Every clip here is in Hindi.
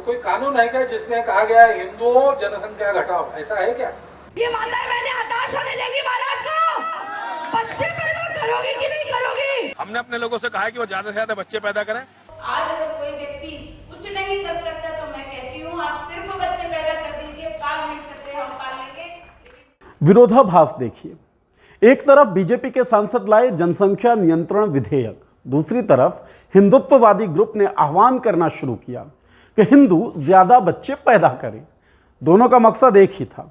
तो कोई कानून है क्या जिसमें कहा गया है हिंदुओं जनसंख्या घटाओ, ऐसा है क्या? ये मानता है मैंने हताश होने देगी महाराज को। बच्चे पैदा करोगे कि नहीं करोगे? हमने अपने लोगों से कहा है कि वो ज्यादा से ज्यादा बच्चे पैदा करें। आज अगर कोई व्यक्ति कुछ नहीं कर सकता तो मैं कहती हूँ आप सिर्फ बच्चे पैदा कर दीजिए, पाल नहीं सकते हम पाल लेंगे। विरोधाभास देखिए, एक तरफ बीजेपी के सांसद लाए जनसंख्या नियंत्रण विधेयक, दूसरी तरफ हिंदुत्ववादी ग्रुप ने आह्वान करना शुरू किया कि हिंदू ज्यादा बच्चे पैदा करें। दोनों का मकसद एक ही था,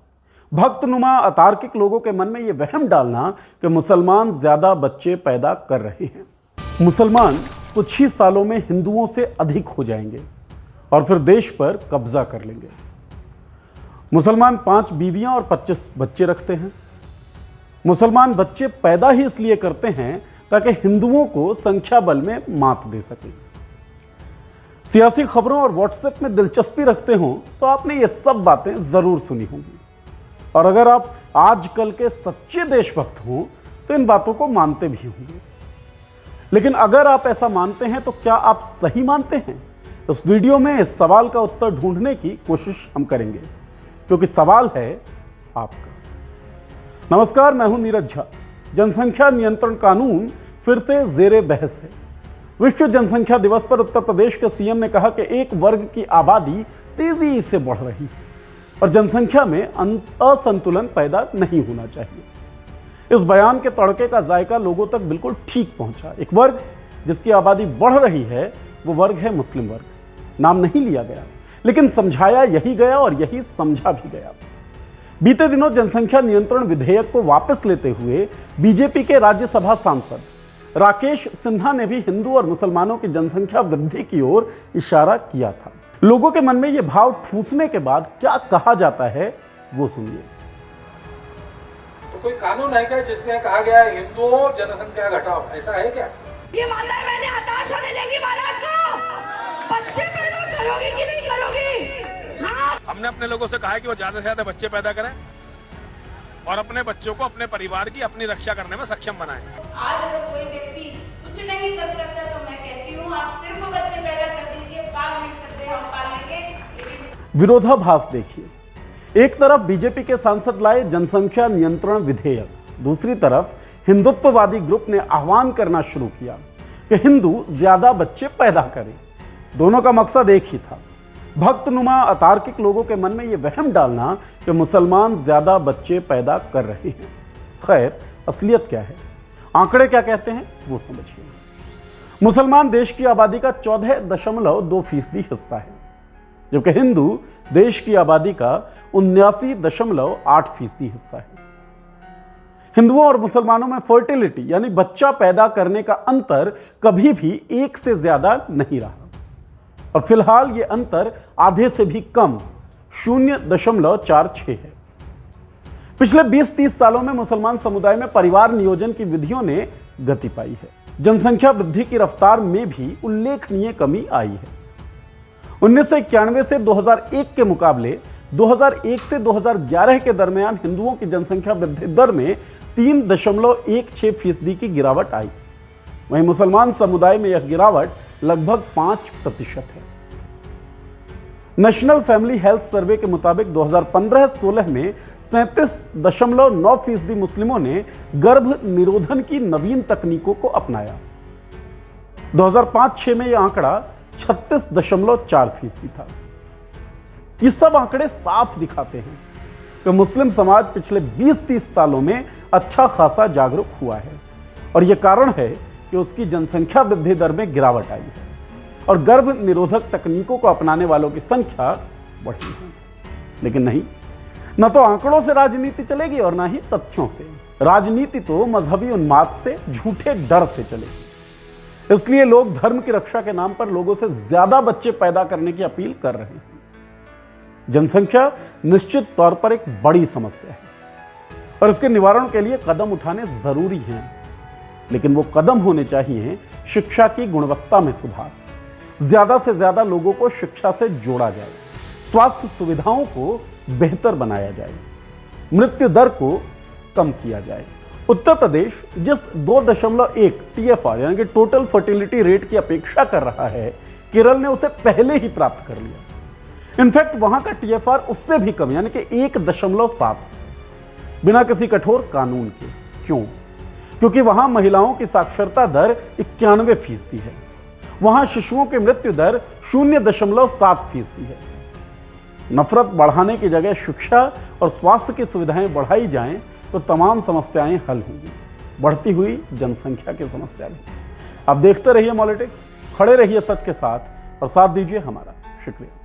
भक्तनुमा अतार्किक लोगों के मन में यह वहम डालना कि मुसलमान ज्यादा बच्चे पैदा कर रहे हैं। मुसलमान कुछ ही सालों में हिंदुओं से अधिक हो जाएंगे और फिर देश पर कब्जा कर लेंगे। मुसलमान 5 बीवियां और 25 बच्चे रखते हैं। मुसलमान बच्चे पैदा ही इसलिए करते हैं ताकि हिंदुओं को संख्या बल में मात दे सके। सियासी खबरों और व्हाट्सएप में दिलचस्पी रखते हो तो आपने ये सब बातें जरूर सुनी होंगी, और अगर आप आजकल के सच्चे देशभक्त हो तो इन बातों को मानते भी होंगे। लेकिन अगर आप ऐसा मानते हैं तो क्या आप सही मानते हैं? इस वीडियो में इस सवाल का उत्तर ढूंढने की कोशिश हम करेंगे, क्योंकि सवाल है आपका। नमस्कार, मैं हूं नीरज झा। जनसंख्या नियंत्रण कानून फिर से जेरे बहस है। विश्व जनसंख्या दिवस पर उत्तर प्रदेश के सीएम ने कहा कि एक वर्ग की आबादी तेजी से बढ़ रही है और जनसंख्या में असंतुलन पैदा नहीं होना चाहिए। इस बयान के तड़के का जायका लोगों तक बिल्कुल ठीक पहुंचा। एक वर्ग जिसकी आबादी बढ़ रही है वो वर्ग है मुस्लिम वर्ग। नाम नहीं लिया गया, लेकिन समझाया यही गया और यही समझा भी गया। बीते दिनों जनसंख्या नियंत्रण विधेयक को वापस लेते हुए बीजेपी के राज्यसभा सांसद राकेश सिन्हा ने भी हिंदू और मुसलमानों की जनसंख्या वृद्धि की ओर इशारा किया था। लोगों के मन में यह भाव ठूंसने के बाद क्या कहा जाता है वो सुनिए। तो कोई कानून है क्या जिसमें कहा गया है हिंदुओं जनसंख्या घटाओ, ऐसा है क्या? ये मानता है मैंने हताश होने देगी महाराज को। बच्चे पैदा करोगे कि नहीं करोगे? हाँ। हमने अपने लोगों से कहा है कि वो ज्यादा से ज्यादा बच्चे पैदा करें और अपने बच्चों को अपने परिवार की अपनी रक्षा करने में सक्षम बनाएं। आज अगर कोई व्यक्ति कुछ नहीं कर सकता तो मैं कहती हूँ आप सिर्फ बच्चे पैदा कर दीजिए, पाल नहीं सकते हम पाल लेंगे। विरोधाभास देखिए, एक तरफ बीजेपी के सांसद लाए जनसंख्या नियंत्रण विधेयक, दूसरी तरफ हिंदुत्ववादी ग्रुप ने आह्वान करना शुरू किया कि हिंदू ज्यादा बच्चे पैदा करें। दोनों का मकसद एक ही था, भक्तनुमा अतार्किक लोगों के मन में यह वहम डालना कि मुसलमान ज्यादा बच्चे पैदा कर रहे हैं। खैर, असलियत क्या है, आंकड़े क्या कहते हैं वो समझिए। मुसलमान देश की आबादी का 14.2% हिस्सा है, जबकि हिंदू देश की आबादी का 79.8% हिस्सा है। हिंदुओं और मुसलमानों में फर्टिलिटी यानी बच्चा पैदा करने का अंतर कभी भी 1 से ज्यादा नहीं रहा, और फिलहाल यह अंतर आधे से भी कम 0.46 है। पिछले 20-30 सालों में मुसलमान समुदाय में परिवार नियोजन की विधियों ने गति पाई है। जनसंख्या वृद्धि की रफ्तार में भी उल्लेखनीय कमी आई है। 1991 से 2001 के मुकाबले 2001 से 2011 के दरमियान हिंदुओं की जनसंख्या वृद्धि दर में 3.16% की गिरावट आई। वहीं मुसलमान समुदाय में यह गिरावट लगभग 5% है। नेशनल फैमिली हेल्थ सर्वे के मुताबिक 2015-16 में 37.9% मुस्लिमों ने गर्भ निरोधन की नवीन तकनीकों को अपनाया। 2005-6 में यह आंकड़ा 36.4% था। ये सब आंकड़े साफ दिखाते हैं कि मुस्लिम समाज पिछले 20-30 सालों में अच्छा खासा जागरूक हुआ है, और यह कारण है कि उसकी जनसंख्या वृद्धि दर में गिरावट आई है और गर्भ निरोधक तकनीकों को अपनाने वालों की संख्या बढ़ी है। लेकिन नहीं, न तो आंकड़ों से राजनीति चलेगी और न ही तथ्यों से। राजनीति तो मजहबी उन्माद से, झूठे डर से चलेगी। इसलिए लोग धर्म की रक्षा के नाम पर लोगों से ज्यादा बच्चे पैदा करने की अपील कर रहे हैं। जनसंख्या निश्चित तौर पर एक बड़ी समस्या है और इसके निवारण के लिए कदम उठाने जरूरी हैं, लेकिन वो कदम होने चाहिए शिक्षा की गुणवत्ता में सुधार, ज्यादा से ज्यादा लोगों को शिक्षा से जोड़ा जाए, स्वास्थ्य सुविधाओं को बेहतर बनाया जाए, मृत्यु दर को कम किया जाए। उत्तर प्रदेश जिस 2.1 TFR यानी कि टोटल फर्टिलिटी रेट की अपेक्षा कर रहा है, केरल ने उसे पहले ही प्राप्त कर लिया। इनफैक्ट वहां का TFR उससे भी कम यानी कि 1.7 बिना किसी कठोर कानून के। क्यों? क्योंकि वहां महिलाओं की साक्षरता दर 91% है, वहां शिशुओं की मृत्यु दर 0.7% है। नफरत बढ़ाने की जगह शिक्षा और स्वास्थ्य की सुविधाएं बढ़ाई जाएं तो तमाम समस्याएं हल होंगी, बढ़ती हुई जनसंख्या की समस्या भी। आप देखते रहिए मॉलिटिक्स, खड़े रहिए सच के साथ और साथ दीजिए हमारा। शुक्रिया।